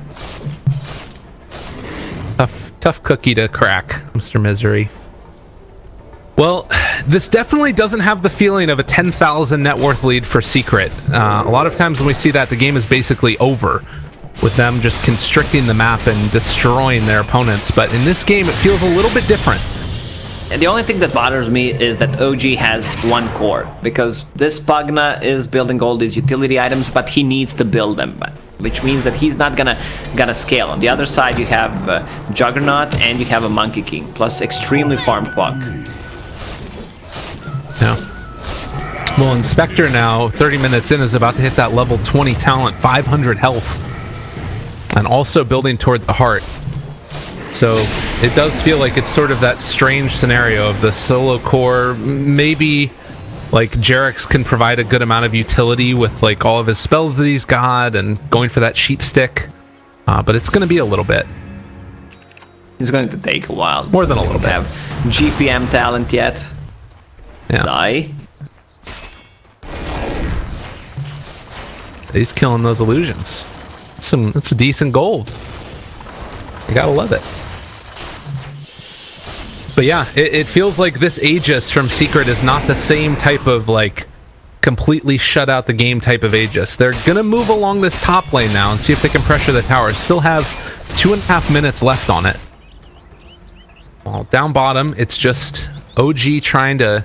tough cookie to crack, Mr. Misery. Well, this definitely doesn't have the feeling of a 10,000 net worth lead for Secret. A lot of times when we see that, the game is basically over, with them just constricting the map and destroying their opponents. But in this game, it feels a little bit different. And the only thing that bothers me is that OG has one core, because this Pugna is building all these utility items, but he needs to build them, which means that he's not gonna scale. On the other side, you have Juggernaut and you have a Monkey King, plus extremely farmed Puck. Yeah. Well, Inspector now, 30 minutes in, is about to hit that level 20 talent, 500 health, and also building toward the heart. So it does feel like it's sort of that strange scenario of the solo core. Maybe like Jarex can provide a good amount of utility with like all of his spells that he's got and going for that sheep stick, but it's going to be a little bit. It's going to take a while. More than a little bit. Have GPM talent yet? Yeah. Zai. He's killing those illusions. It's a decent gold. You gotta love it. But yeah, it feels like this Aegis from Secret is not the same type of like completely shut out the game type of Aegis. They're gonna move along this top lane now and see if they can pressure the towers. Still have 2.5 minutes left on it. Well, down bottom, it's just OG trying to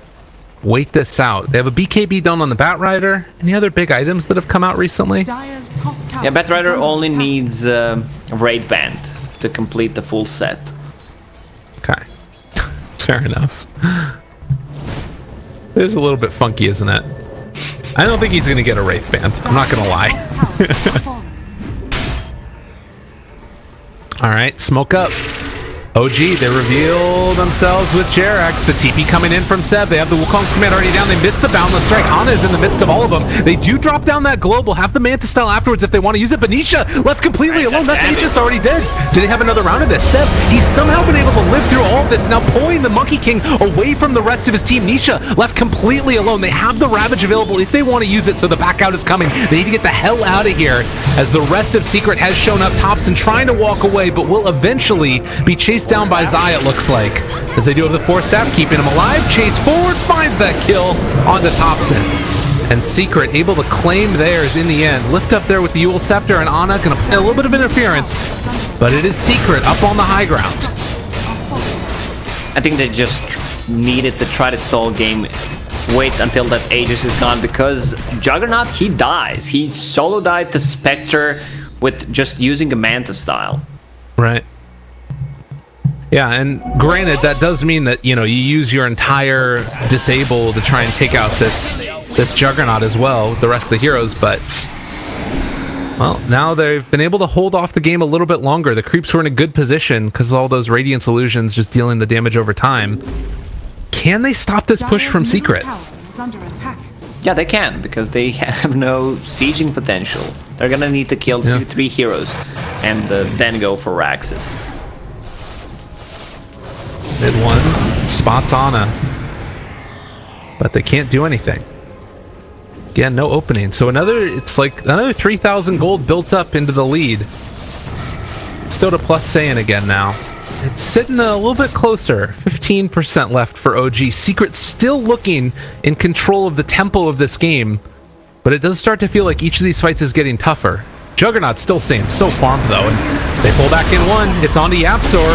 wait this out. They have a BKB done on the Batrider. Any other big items that have come out recently? Dire's top tower Yeah, Batrider is under only attack. needs Raid Band to complete the full set. Okay. Fair enough. It is a little bit funky, isn't it? I don't think he's going to get a Wraith Band. I'm not going to lie. Dire's top tower has fallen. Alright, smoke up. OG, they reveal themselves with Jerax. The TP coming in from Seb. They have the Wukong's command already down. They missed the boundless strike. Ana is in the midst of all of them. They do drop down that global. Have the Manta style afterwards if they want to use it. But Nisha left completely alone. That's Aegis already dead. Do they have another round of this? Seb, he's somehow been able to live through all of this. Now pulling the Monkey King away from the rest of his team. Nisha left completely alone. They have the Ravage available if they want to use it, so the back out is coming. They need to get the hell out of here as the rest of Secret has shown up tops and trying to walk away, but will eventually be chased down by Zai, it looks like, as they do have the force staff, keeping him alive. Chase forward, finds that kill onto Thompson. And Secret able to claim theirs in the end. Lift up there with the Yule Scepter, and Ana gonna play a little bit of interference, but it is Secret up on the high ground. I think they just needed to try to stall game. Wait until that Aegis is gone, because Juggernaut, he dies. He solo died to Spectre with just using a Manta style. Right. Yeah, and granted, that does mean that, you know, you use your entire disable to try and take out this Juggernaut as well, the rest of the heroes, but well, now they've been able to hold off the game a little bit longer. The creeps were in a good position because all those Radiance illusions just dealing the damage over time. Can they stop this push from Dire's middle Secret? tower is under attack. Yeah, they can, because they have no sieging potential. They're gonna need to kill 2-3 heroes and then go for Raxus. Mid one, spots Ana, but they can't do anything. Yeah, no opening. So it's like another 3,000 gold built up into the lead. Still to plus Saiyan again now. It's sitting a little bit closer. 15% left for OG. Secret still looking in control of the tempo of this game, but it does start to feel like each of these fights is getting tougher. Juggernaut's still staying so farmed though, and they pull back in one. It's on to Yapsor.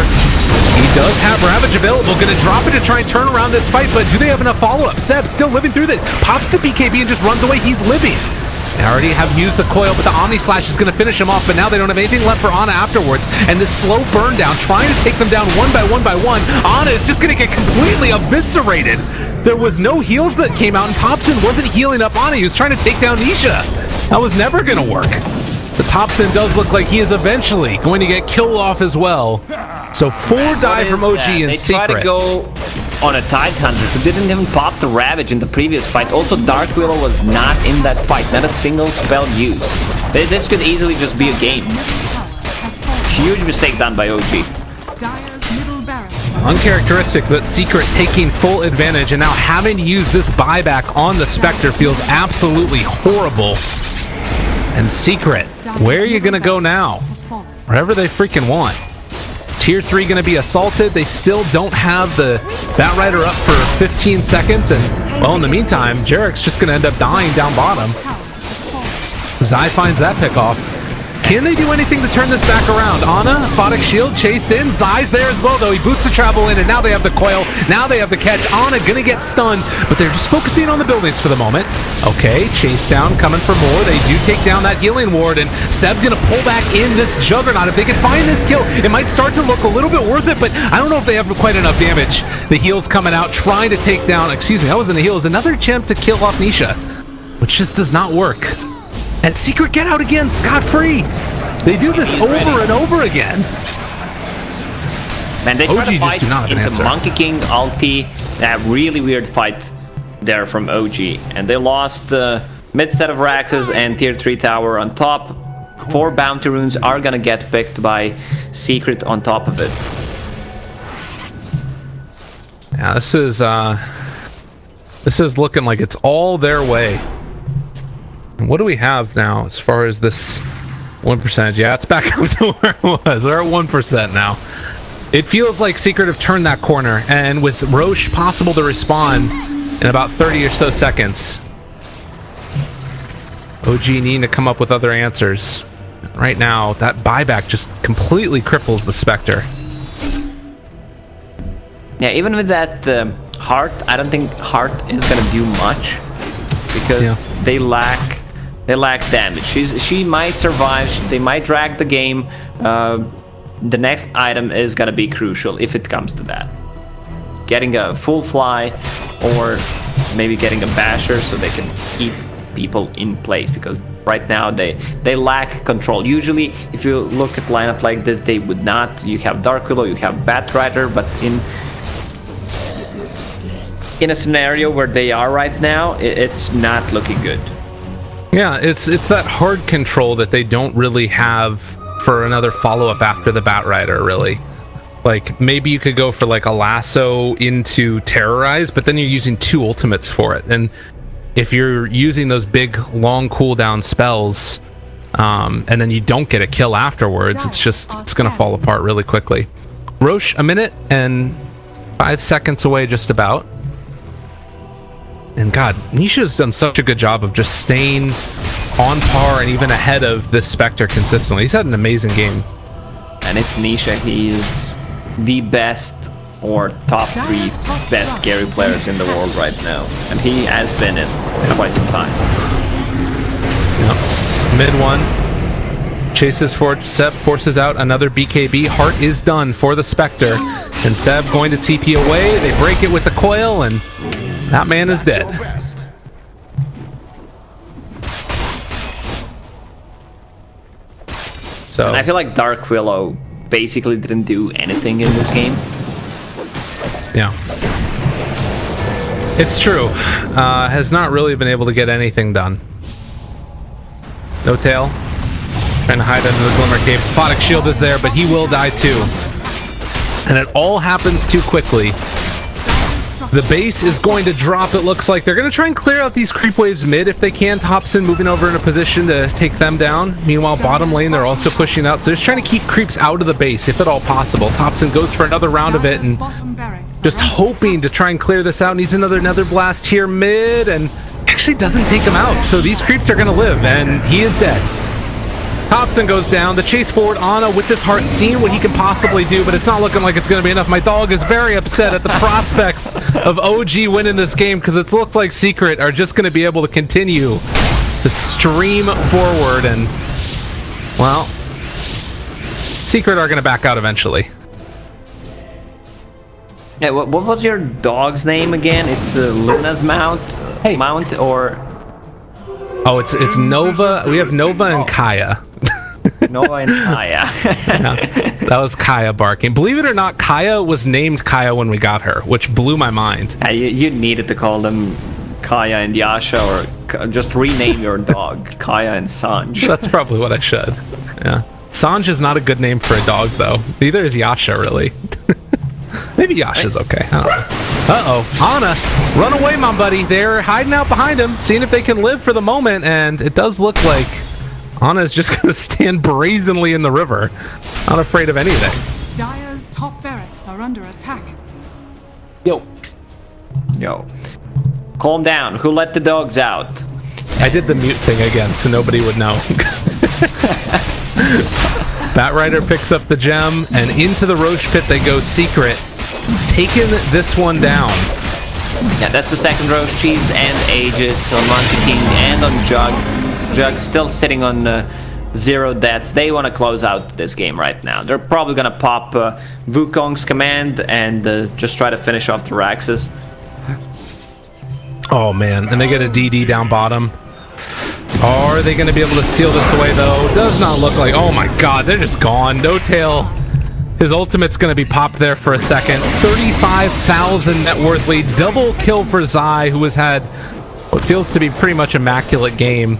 He does have Ravage available, gonna drop it to try and turn around this fight, but do they have enough follow-up? Seb still living through this, pops the BKB and just runs away. He's living. They already have used the coil, but the Omni Slash is gonna finish him off, but now they don't have anything left for Ana afterwards, and this slow burn down, trying to take them down one by one. Ana is just gonna get completely eviscerated. There was no heals that came out, and Thompson wasn't healing up Ana. He was trying to take down Nisha. That was never gonna work. The Thompson does look like he is eventually going to get killed off as well. So 4 die from OG and They Secret. try to go on a Tidehunter who didn't even pop the Ravage in the previous fight. Also, Dark Willow was not in that fight, not a single spell used. This could easily just be a game. Huge mistake done by OG. Dire's middle barracks. Uncharacteristic, but Secret taking full advantage, and now having to use this buyback on the Spectre feels absolutely horrible. And Secret, where are you gonna go now? Wherever they freaking want. Tier 3 gonna be assaulted. They still don't have the Batrider up for 15 seconds, and well, in the meantime, Jarek's just gonna end up dying down bottom. Zai finds that pick off. Can they do anything to turn this back around? Ana, Photic Shield, chase in. Zai's there as well, though. He boots the travel in, and now they have the coil. Now they have the catch. Ana gonna get stunned, but they're just focusing on the buildings for the moment. Okay, chase down, coming for more. They do take down that healing ward, and Seb's gonna pull back in this Juggernaut. If they can find this kill, it might start to look a little bit worth it, but I don't know if they have quite enough damage. The heal's coming out, trying to take down, excuse me, that wasn't the heals, another attempt to kill off Nisha, which just does not work. And Secret get out again, scot-free. They do this over and over again. Man, they try OG to just fight do not have an into answer. Monkey King ulti. That really weird fight there from OG. And they lost the mid set of Raxes and tier 3 tower on top. 4 bounty runes are gonna get picked by Secret on top of it. Yeah, this is looking like it's all their way. And what do we have now as far as this 1%? Yeah, it's back up to where it was. We're at 1% now. It feels like Secret have turned that corner, and with Roche possible to respawn in about 30 or so seconds, OG needing to come up with other answers. Right now, that buyback just completely cripples the Spectre. Yeah, even with that Heart, I don't think Heart is gonna do much because they lack damage. She might survive. They might drag the game. The next item is gonna be crucial if it comes to that. Getting a full fly, or maybe getting a basher so they can keep people in place, because right now they lack control. Usually, if you look at lineup like this, they would not. You have Dark Willow, you have Batrider, but in a scenario where they are right now, it's not looking good. Yeah, it's that hard control that they don't really have for another follow-up after the Batrider, really. Like, maybe you could go for like a lasso into Terrorize, but then you're using 2 ultimates for it. And if you're using those big, long cooldown spells, and then you don't get a kill afterwards, it's gonna fall apart really quickly. Roche, a minute and 5 seconds away just about. And God, Nisha's done such a good job of just staying on par and even ahead of this Spectre consistently. He's had an amazing game. And it's Nisha. He's the best or top 3 best carry players in the world right now. And he has been it for quite some time. Yep. Mid 1. Chases for Seb, forces out another BKB. Heart is done for the Spectre. And Seb going to TP away. They break it with the coil, and that man is dead. So, and I feel like Dark Willow basically didn't do anything in this game. Yeah. It's true. Has not really been able to get anything done. No tail. Trying to hide under the Glimmer Cave. Photic Shield is there, but he will die too. And it all happens too quickly. The base is going to drop, it looks like. They're going to try and clear out these creep waves mid if they can. Topson moving over in a position to take them down. Meanwhile, bottom lane, they're also pushing out. So they're just trying to keep creeps out of the base, if at all possible. Topson goes for another round of it and just hoping to try and clear this out. Needs another Nether Blast here mid, and actually doesn't take him out. So these creeps are going to live, and he is dead. Topson goes down. The chase forward, Ana with this Heart, seeing what he can possibly do, but it's not looking like it's going to be enough. My dog is very upset at the prospects of OG winning this game, because it looks like Secret are just going to be able to continue to stream forward, and, well, Secret are going to back out eventually. Yeah, what was your dog's name again? It's Luna's Mount, or... Oh, it's Nova. We have Nova and Kaya. Noah and Kaya. Yeah, that was Kaya barking. Believe it or not, Kaya was named Kaya when we got her, which blew my mind. You needed to call them Kaya and Yasha, or just rename your dog Kaya and Sanj. That's probably what I should. Yeah. Sanj is not a good name for a dog, though. Neither is Yasha, really. Maybe Yasha's okay. I don't know. Uh-oh. Ana, run away, my buddy. They're hiding out behind him, seeing if they can live for the moment, and it does look like Ana is just going to stand brazenly in the river, not afraid of anything. Dire's top barracks are under attack. Yo. Calm down. Who let the dogs out? I did the mute thing again, so nobody would know. Batrider picks up the gem, and into the Roche pit they go secret, taking this one down. Yeah, that's the second Roche Cheese and Aegis on Monkey King and on Jug. Jug still sitting on 0 deaths. They want to close out this game right now. They're probably going to pop Wukong's command and just try to finish off the Raxes. Oh man, and they get a DD down bottom. Are they going to be able to steal this away though? Does not look like. Oh my god, they're just gone. No Tail. His ultimate's going to be popped there for a second. 35,000 net worth lead. Double kill for Zai, who has had what feels to be pretty much immaculate game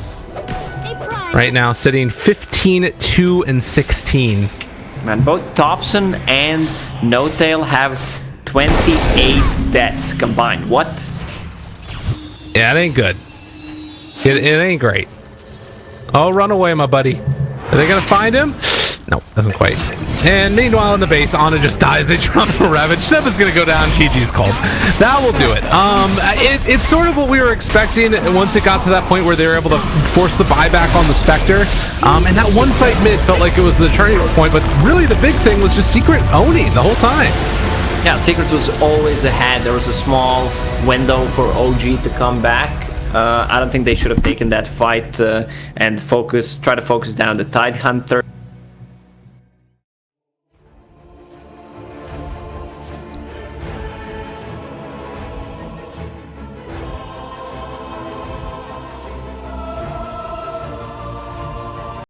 right now, sitting 15, 2, and 16. Man, both Thompson and No Tail have 28 deaths combined. What? Yeah, it ain't good. It ain't great. Oh, run away, my buddy. Are they gonna find him? No, doesn't quite. And meanwhile, in the base, Ana just dies. They drop a Ravage. Seva's gonna go down. GG's called. That will do it. It's sort of what we were expecting once it got to that point where they were able to force the buyback on the Spectre. And that one fight mid felt like it was the turning point, but really the big thing was just Secret owning the whole time. Yeah, Secret was always ahead. There was a small window for OG to come back. I don't think they should have taken that fight and try to focus down the Tidehunter.